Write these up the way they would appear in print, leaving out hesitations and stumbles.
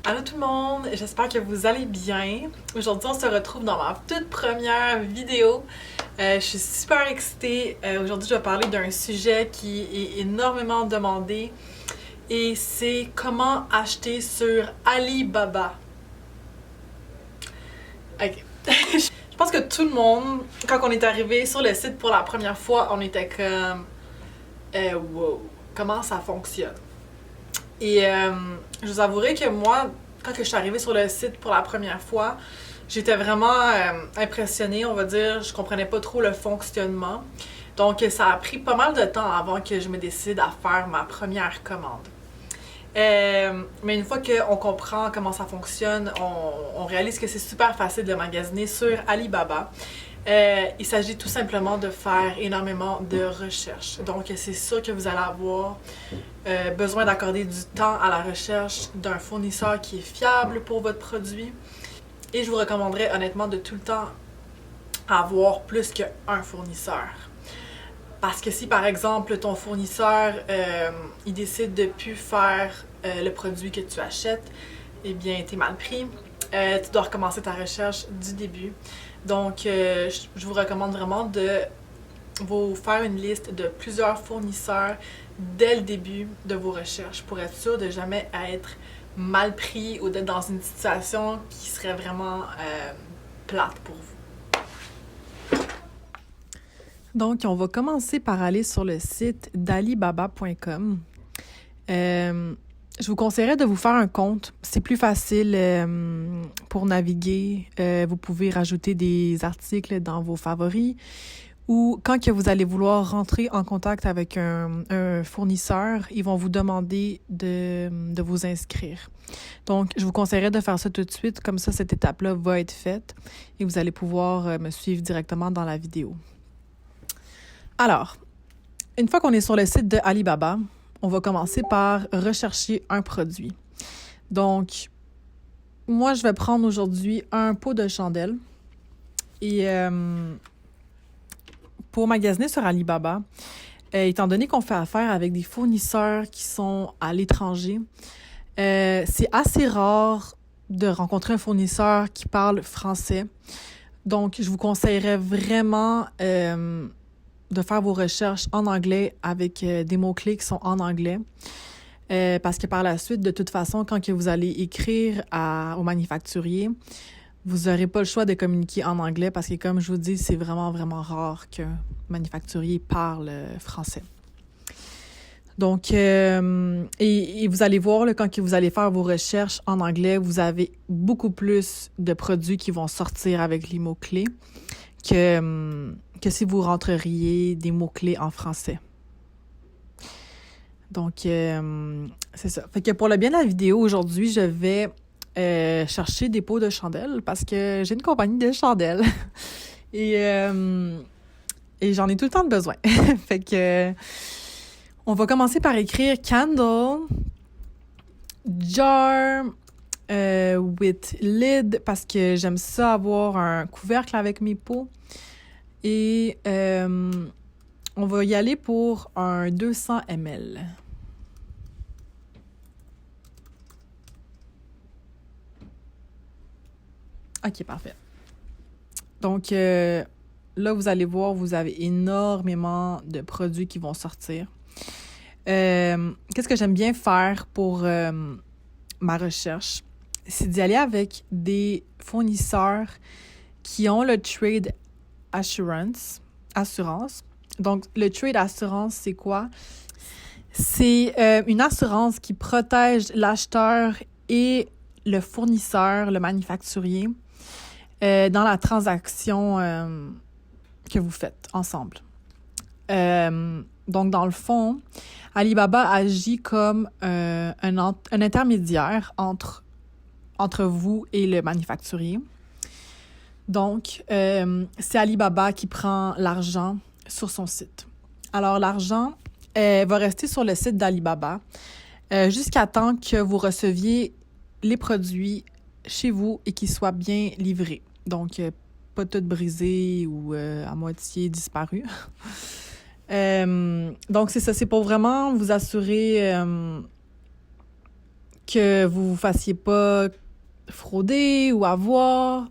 Allô tout le monde, j'espère que vous allez bien. Aujourd'hui, on se retrouve dans ma toute première vidéo. Je suis super excitée. Aujourd'hui, je vais parler d'un sujet qui est énormément demandé et c'est comment acheter sur Alibaba. Ok. Je pense que tout le monde, quand on est arrivé sur le site pour la première fois, on était comme wow, comment ça fonctionne? Et je vous avouerai que moi, quand je suis arrivée sur le site pour la première fois, j'étais vraiment impressionnée, on va dire. Je comprenais pas trop le fonctionnement. Donc, ça a pris pas mal de temps avant que je me décide à faire ma première commande. Mais une fois qu'on comprend comment ça fonctionne, on réalise que c'est super facile de magasiner sur Alibaba. Il s'agit tout simplement de faire énormément de recherches. Donc, c'est sûr que vous allez avoir besoin d'accorder du temps à la recherche d'un fournisseur qui est fiable pour votre produit. Et je vous recommanderais honnêtement de tout le temps avoir plus qu'un fournisseur. Parce que si par exemple ton fournisseur il décide de plus faire le produit que tu achètes, eh bien t'es mal pris. Tu dois recommencer ta recherche du début. Donc je vous recommande vraiment de vous faire une liste de plusieurs fournisseurs dès le début de vos recherches pour être sûr de jamais être mal pris ou d'être dans une situation qui serait vraiment plate pour vous. Donc, on va commencer par aller sur le site d'alibaba.com. Je vous conseillerais de vous faire un compte. C'est plus facile pour naviguer. Vous pouvez rajouter des articles dans vos favoris. Ou quand que vous allez vouloir rentrer en contact avec un fournisseur, ils vont vous demander de vous inscrire. Donc, je vous conseillerais de faire ça tout de suite. Comme ça, cette étape-là va être faite et vous allez pouvoir me suivre directement dans la vidéo. Alors, une fois qu'on est sur le site de Alibaba, on va commencer par rechercher un produit. Donc, moi, je vais prendre aujourd'hui un pot de chandelle. Et pour magasiner sur Alibaba, étant donné qu'on fait affaire avec des fournisseurs qui sont à l'étranger, c'est assez rare de rencontrer un fournisseur qui parle français. Donc, je vous conseillerais vraiment de faire vos recherches en anglais avec des mots-clés qui sont en anglais. Parce que par la suite, de toute façon, quand que vous allez écrire au manufacturier, vous n'aurez pas le choix de communiquer en anglais parce que, comme je vous dis, c'est vraiment, vraiment rare qu'un manufacturier parle français. Donc, et vous allez voir, là, quand que vous allez faire vos recherches en anglais, vous avez beaucoup plus de produits qui vont sortir avec les mots-clés que si vous rentreriez des mots-clés en français. Donc, c'est ça. Fait que pour le bien de la vidéo, aujourd'hui, je vais chercher des pots de chandelle parce que j'ai une compagnie de chandelles et j'en ai tout le temps de besoin. Fait que on va commencer par écrire candle jar with lid parce que j'aime ça avoir un couvercle avec mes pots. Et on va y aller pour un 200 ml. OK, parfait. Donc, là, vous allez voir, vous avez énormément de produits qui vont sortir. Qu'est-ce que j'aime bien faire pour ma recherche? C'est d'y aller avec des fournisseurs qui ont le trade assurance. Donc, le trade assurance, c'est quoi? C'est une assurance qui protège l'acheteur et le fournisseur, le manufacturier, dans la transaction que vous faites ensemble. Donc, dans le fond, Alibaba agit comme un intermédiaire entre vous et le manufacturier. Donc, c'est Alibaba qui prend l'argent sur son site. Alors, l'argent va rester sur le site d'Alibaba jusqu'à temps que vous receviez les produits chez vous et qu'ils soient bien livrés. Donc, pas tout brisé ou à moitié disparu. Donc, c'est ça. C'est pour vraiment vous assurer que vous vous fassiez pas frauder ou avoir.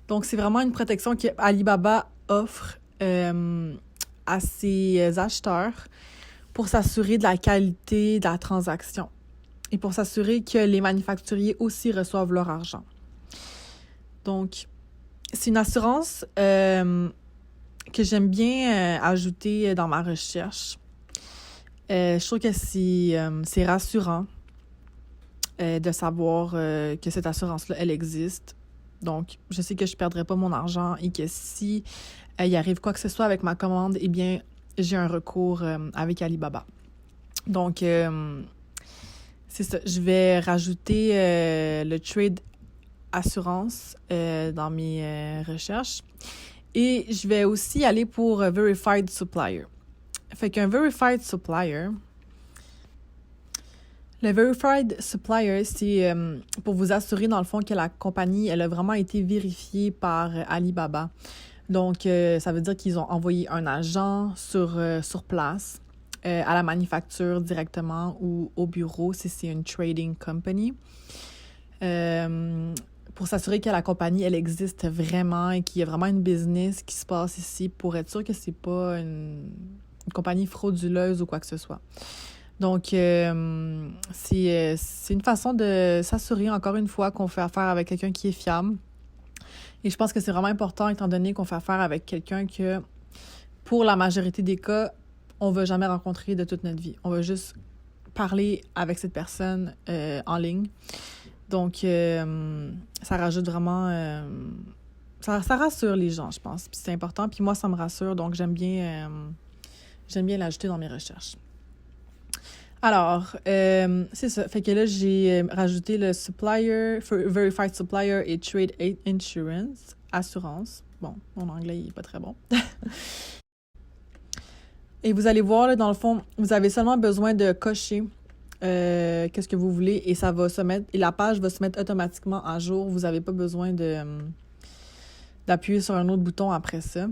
Donc, c'est vraiment une protection que Alibaba offre à ses acheteurs pour s'assurer de la qualité de la transaction et pour s'assurer que les manufacturiers aussi reçoivent leur argent. Donc, c'est une assurance que j'aime bien ajouter dans ma recherche. Je trouve que c'est rassurant de savoir que cette assurance-là, elle existe. Donc, je sais que je ne perdrai pas mon argent et que si il arrive quoi que ce soit avec ma commande, eh bien, j'ai un recours avec Alibaba. Donc, c'est ça. Je vais rajouter le trade assurance dans mes recherches. Et je vais aussi aller pour Verified Supplier. Fait qu'un Verified Supplier, le Verified Supplier, c'est pour vous assurer, dans le fond, que la compagnie, elle a vraiment été vérifiée par Alibaba. Donc, ça veut dire qu'ils ont envoyé un agent sur place à la manufacture directement ou au bureau, si c'est une trading company. Pour s'assurer que la compagnie, elle existe vraiment et qu'il y a vraiment une business qui se passe ici pour être sûr que c'est pas une compagnie frauduleuse ou quoi que ce soit. Donc, c'est une façon de s'assurer, encore une fois, qu'on fait affaire avec quelqu'un qui est fiable. Et je pense que c'est vraiment important, étant donné qu'on fait affaire avec quelqu'un que, pour la majorité des cas, on ne va jamais rencontrer de toute notre vie. On va juste parler avec cette personne en ligne. Donc, ça rajoute vraiment... ça rassure les gens, je pense. Puis c'est important. Puis moi, ça me rassure. Donc, j'aime bien l'ajouter dans mes recherches. Alors, c'est ça. Fait que là, j'ai rajouté le supplier, Verified Supplier et Trade Insurance, assurance. Bon, mon anglais, il est pas très bon. Et vous allez voir, là, dans le fond, vous avez seulement besoin de cocher qu'est-ce que vous voulez et ça va se mettre, et la page va se mettre automatiquement à jour. Vous n'avez pas besoin d'appuyer sur un autre bouton après ça.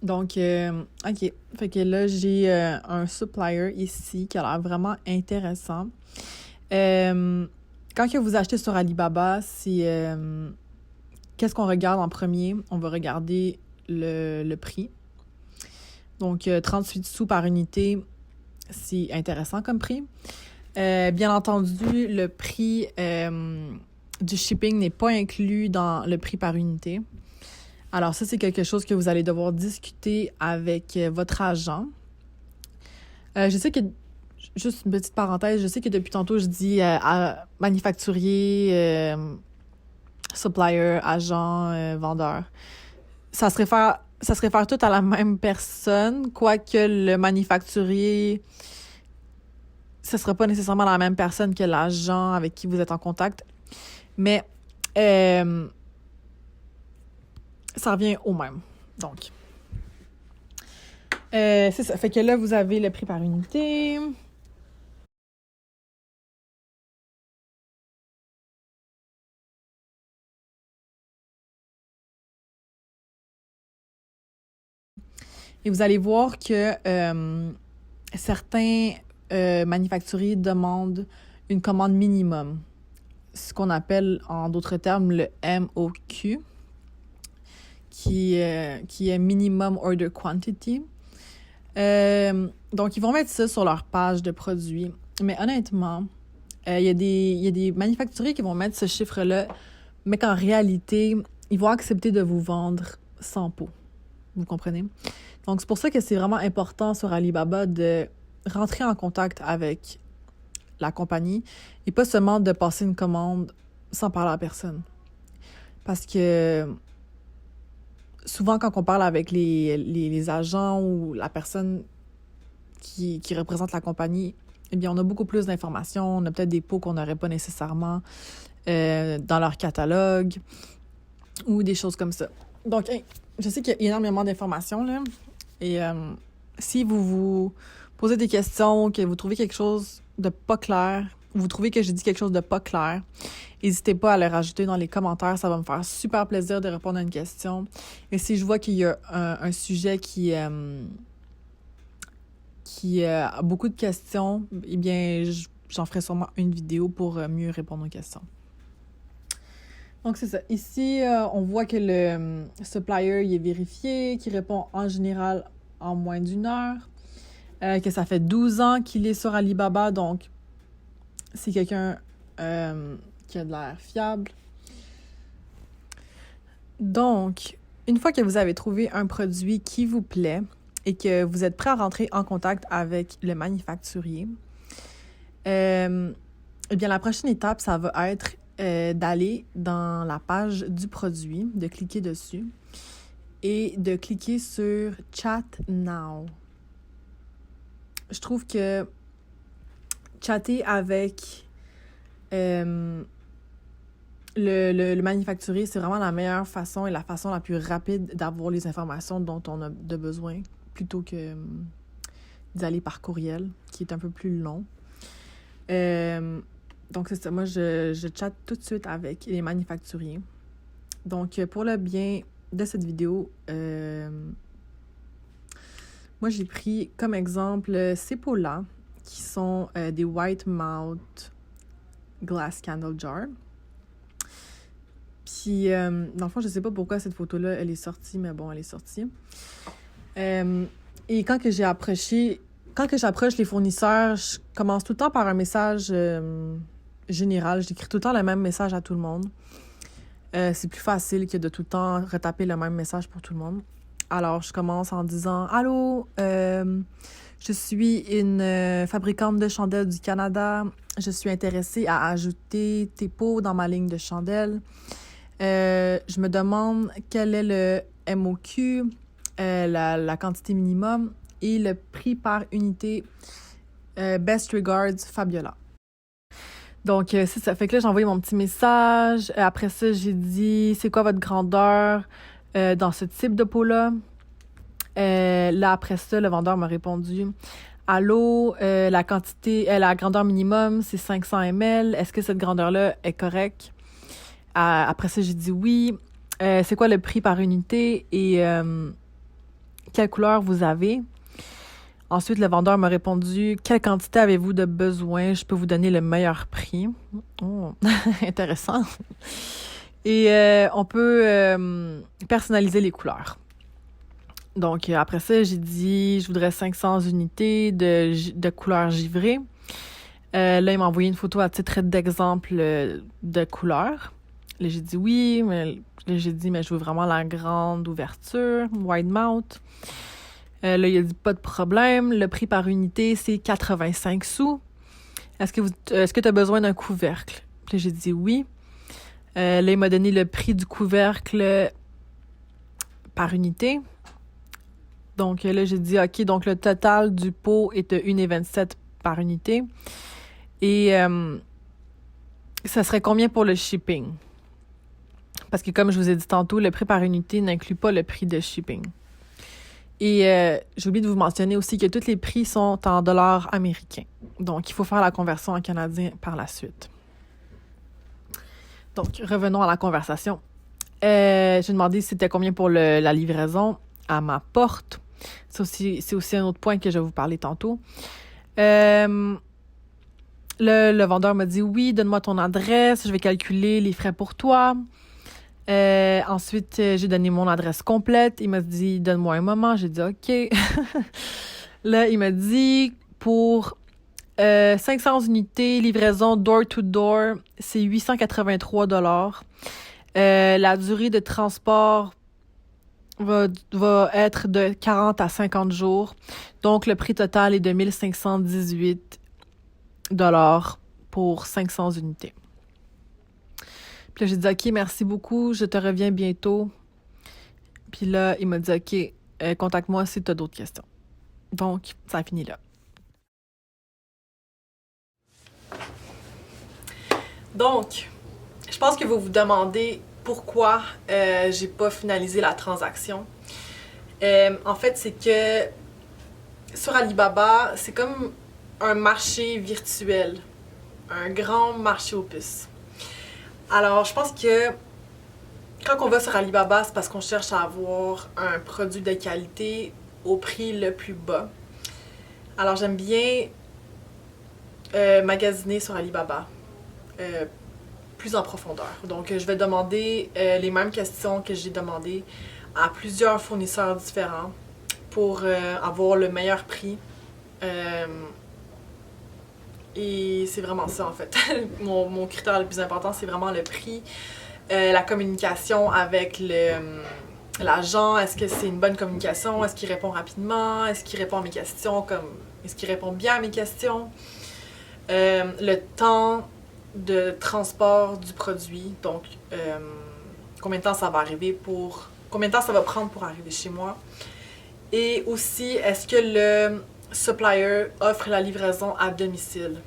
Donc, OK. Fait que là, j'ai un supplier ici qui a l'air vraiment intéressant. Quand que vous achetez sur Alibaba, c'est qu'est-ce qu'on regarde en premier? On va regarder le prix. Donc, 38 sous par unité, c'est intéressant comme prix. Bien entendu, le prix du shipping n'est pas inclus dans le prix par unité. Alors ça, c'est quelque chose que vous allez devoir discuter avec votre agent. Je sais que, juste une petite parenthèse, je sais que depuis tantôt, je dis à manufacturier, supplier, agent, vendeur. Ça se réfère tout à la même personne, quoique le manufacturier, ce ne sera pas nécessairement la même personne que l'agent avec qui vous êtes en contact. Mais ça revient au même. Donc, c'est ça. Fait que là, vous avez le prix par unité. Et vous allez voir que certains manufacturiers demandent une commande minimum, ce qu'on appelle en d'autres termes le MOQ, qui est Minimum Order Quantity. Donc, ils vont mettre ça sur leur page de produits. Mais honnêtement, il y a des manufacturiers qui vont mettre ce chiffre-là, mais qu'en réalité, ils vont accepter de vous vendre sans pot. Vous comprenez? Donc, c'est pour ça que c'est vraiment important sur Alibaba de rentrer en contact avec la compagnie et pas seulement de passer une commande sans parler à personne. Parce que souvent, quand on parle avec les agents ou la personne qui représente la compagnie, eh bien, on a beaucoup plus d'informations. On a peut-être des pots qu'on n'aurait pas nécessairement dans leur catalogue ou des choses comme ça. Donc, je sais qu'il y a énormément d'informations, là. Et si vous posez des questions, que vous trouvez quelque chose de pas clair, vous trouvez que j'ai dit quelque chose de pas clair, n'hésitez pas à le rajouter dans les commentaires. Ça va me faire super plaisir de répondre à une question. Et si je vois qu'il y a un sujet qui a beaucoup de questions, eh bien, j'en ferai sûrement une vidéo pour mieux répondre aux questions. Donc, c'est ça. Ici, on voit que le supplier il est vérifié, qu'il répond en général en moins d'1 heure, que ça fait 12 ans qu'il est sur Alibaba, donc c'est quelqu'un qui a de l'air fiable. Donc, une fois que vous avez trouvé un produit qui vous plaît et que vous êtes prêt à rentrer en contact avec le manufacturier, eh bien, la prochaine étape, ça va être d'aller dans la page du produit, de cliquer dessus et de cliquer sur Chat Now. Je trouve que chatter avec le manufacturier, c'est vraiment la meilleure façon et la façon la plus rapide d'avoir les informations dont on a de besoin, plutôt que d'aller par courriel, qui est un peu plus long. Donc, c'est ça. Moi, je chatte tout de suite avec les manufacturiers. Donc, pour le bien de cette vidéo, moi, j'ai pris comme exemple ces pots-là, qui sont des White Mouth Glass Candle Jar. Puis, dans le fond, je sais pas pourquoi cette photo-là, elle est sortie, mais bon, elle est sortie. Et quand j'approche les fournisseurs, je commence tout le temps par un message général. J'écris tout le temps le même message à tout le monde. C'est plus facile que de tout le temps retaper le même message pour tout le monde. Alors, je commence en disant « Allô, je suis une fabricante de chandelles du Canada. Je suis intéressée à ajouter tes pots dans ma ligne de chandelles. Je me demande quel est le MOQ, la quantité minimum et le prix par unité. Best regards, Fabiola. » Donc, c'est ça. Fait que là, j'ai envoyé mon petit message. Après ça, j'ai dit « C'est quoi votre grandeur dans ce type de pot-là? » Là, après ça, le vendeur m'a répondu « Allô, la grandeur minimum, c'est 500 ml. Est-ce que cette grandeur-là est correcte? » Après ça, j'ai dit oui. C'est quoi le prix par unité et quelle couleur vous avez? Ensuite, le vendeur m'a répondu « Quelle quantité avez-vous de besoin? Je peux vous donner le meilleur prix. » Oh, intéressant. Et on peut personnaliser les couleurs. Donc, après ça, j'ai dit « Je voudrais 500 unités de couleur givrée. » Là, il m'a envoyé une photo à titre d'exemple de couleur. Là, j'ai dit oui, mais là, j'ai dit « Mais je veux vraiment la grande ouverture, wide mouth. » Là, il a dit « Pas de problème. Le prix par unité, c'est 85 sous. Est-ce que tu as besoin d'un couvercle? » Là, j'ai dit « Oui. » Là, il m'a donné le prix du couvercle par unité. Donc, là, j'ai dit « OK, donc le total du pot est de 1,27 par unité. Et ça serait combien pour le shipping? » Parce que comme je vous ai dit tantôt, le prix par unité n'inclut pas le prix de shipping. Et j'ai oublié de vous mentionner aussi que tous les prix sont en dollars américains. Donc, il faut faire la conversion en canadien par la suite. Donc, revenons à la conversation. J'ai demandé si c'était combien pour la livraison à ma porte. C'est aussi un autre point que je vais vous parler tantôt. Le vendeur m'a dit « Oui, donne-moi ton adresse, je vais calculer les frais pour toi. » Ensuite, j'ai donné mon adresse complète. Il m'a dit « Donne-moi un moment. » J'ai dit « OK. » Là, il m'a dit pour 500 unités, livraison door-to-door, c'est 883 $. La durée de transport va être de 40 à 50 jours. Donc, le prix total est de 1518 $ pour 500 unités. Puis là, j'ai dit « OK, merci beaucoup, je te reviens bientôt. » Puis là, il m'a dit « OK, contacte-moi si tu as d'autres questions. » Donc, ça a fini là. Donc, je pense que vous vous demandez pourquoi j'ai pas finalisé la transaction. En fait, c'est que sur Alibaba, c'est comme un marché virtuel, un grand marché aux puces. Alors, je pense que quand on va sur Alibaba, c'est parce qu'on cherche à avoir un produit de qualité au prix le plus bas. Alors, j'aime bien magasiner sur Alibaba plus en profondeur. Donc, je vais demander les mêmes questions que j'ai demandées à plusieurs fournisseurs différents pour avoir le meilleur prix. Et c'est vraiment ça, en fait. mon critère le plus important, c'est vraiment le prix, la communication avec l'agent. Est-ce que c'est une bonne communication? Est-ce qu'il répond rapidement? Est-ce qu'il répond à mes questions? Est-ce qu'il répond bien à mes questions? Le temps de transport du produit, donc combien de temps ça va arriver combien de temps ça va prendre pour arriver chez moi. Et aussi, est-ce que le supplier offre la livraison à domicile.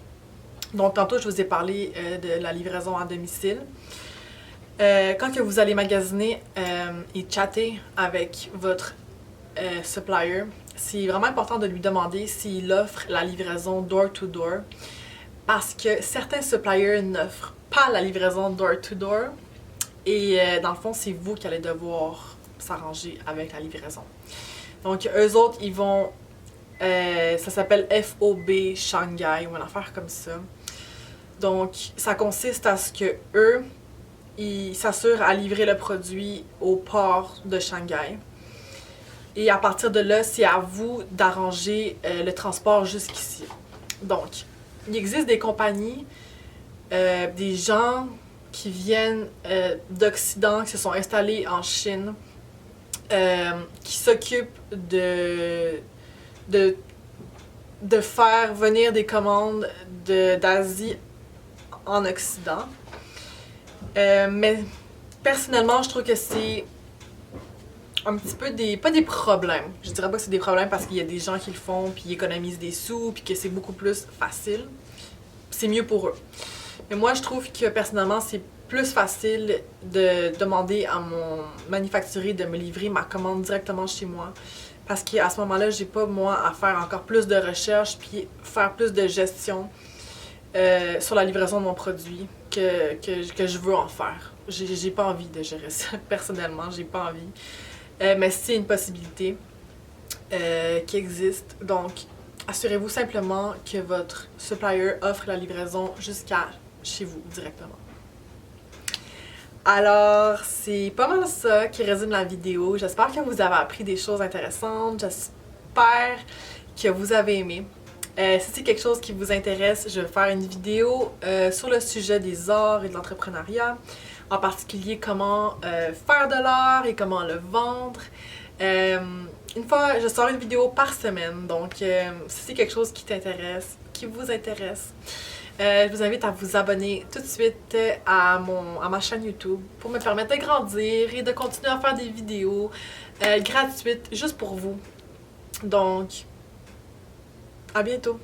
Donc, tantôt, je vous ai parlé de la livraison à domicile. Quand que vous allez magasiner et chatter avec votre supplier, c'est vraiment important de lui demander s'il offre la livraison door-to-door parce que certains suppliers n'offrent pas la livraison door-to-door et dans le fond, c'est vous qui allez devoir s'arranger avec la livraison. Donc, eux autres, ils vont ça s'appelle FOB Shanghai ou une affaire comme ça. Donc, ça consiste à ce que eux, ils s'assurent à livrer le produit au port de Shanghai. Et à partir de là, c'est à vous d'arranger le transport jusqu'ici. Donc, il existe des compagnies, des gens qui viennent d'Occident, qui se sont installés en Chine, qui s'occupent de faire venir des commandes d'Asie en Occident. Mais personnellement, je trouve que c'est un petit peu pas des problèmes. Je dirais pas que c'est des problèmes parce qu'il y a des gens qui le font, puis ils économisent des sous, puis que c'est beaucoup plus facile. C'est mieux pour eux. Mais moi, je trouve que personnellement, c'est plus facile de demander à mon manufacturier de me livrer ma commande directement chez moi. Parce qu'à ce moment-là, j'ai pas, moi, à faire encore plus de recherches puis faire plus de gestion sur la livraison de mon produit que je veux en faire. J'ai pas envie de gérer ça, personnellement, j'ai pas envie. Mais c'est une possibilité qui existe. Donc, assurez-vous simplement que votre supplier offre la livraison jusqu'à chez vous directement. Alors, c'est pas mal ça qui résume la vidéo. J'espère que vous avez appris des choses intéressantes. J'espère que vous avez aimé. Si c'est quelque chose qui vous intéresse, je vais faire une vidéo sur le sujet des arts et de l'entrepreneuriat. En particulier, comment faire de l'art et comment le vendre. Une fois, je sors une vidéo par semaine. Donc, si c'est quelque chose qui t'intéresse, qui vous intéresse, je vous invite à vous abonner tout de suite à ma chaîne YouTube pour me permettre de grandir et de continuer à faire des vidéos gratuites juste pour vous. Donc, à bientôt!